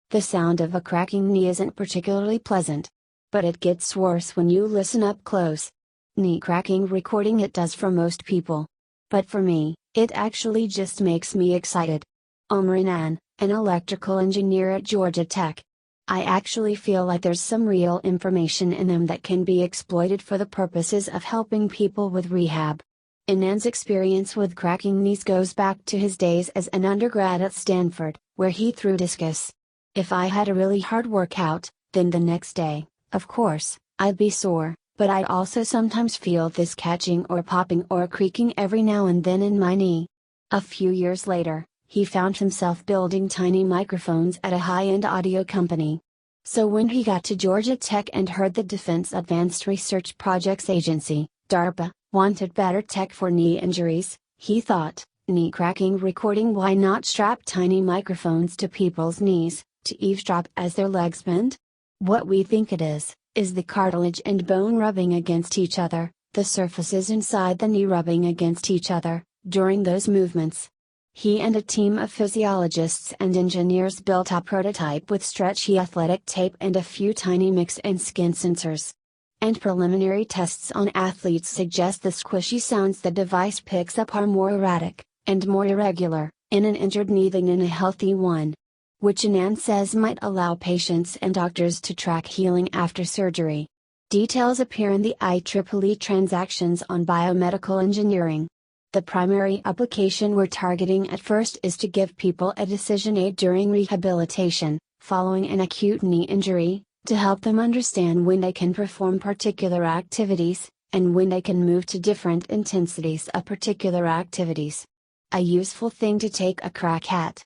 The sound of a cracking knee isn't particularly pleasant. But it gets worse when you listen up close. Knee cracking recording it does for most people. But for me, it actually just makes me excited. Omrinan, an electrical engineer at Georgia Tech. I actually feel like there's some real information in them that can be exploited for the purposes of helping people with rehab. Anand's experience with cracking knees goes back to his days as an undergrad at Stanford, where he threw discus. If I had a really hard workout, then the next day, of course, I'd be sore, but I'd also sometimes feel this catching or popping or creaking every now and then in my knee. A few years later, he found himself building tiny microphones at a high-end audio company. So when he got to Georgia Tech and heard the Defense Advanced Research Projects Agency, DARPA, wanted better tech for knee injuries, he thought, knee cracking recording, why not strap tiny microphones to people's knees, to eavesdrop as their legs bend? What we think it is the cartilage and bone rubbing against each other, the surfaces inside the knee rubbing against each other, during those movements. He and a team of physiologists and engineers built a prototype with stretchy athletic tape and a few tiny mix and skin sensors. And preliminary tests on athletes suggest the squishy sounds the device picks up are more erratic, and more irregular, in an injured knee than in a healthy one. Which Anand says might allow patients and doctors to track healing after surgery. Details appear in the IEEE transactions on biomedical engineering. The primary application we're targeting at first is to give people a decision aid during rehabilitation, following an acute knee injury, to help them understand when they can perform particular activities, and when they can move to different intensities of particular activities. A useful thing to take a crack at.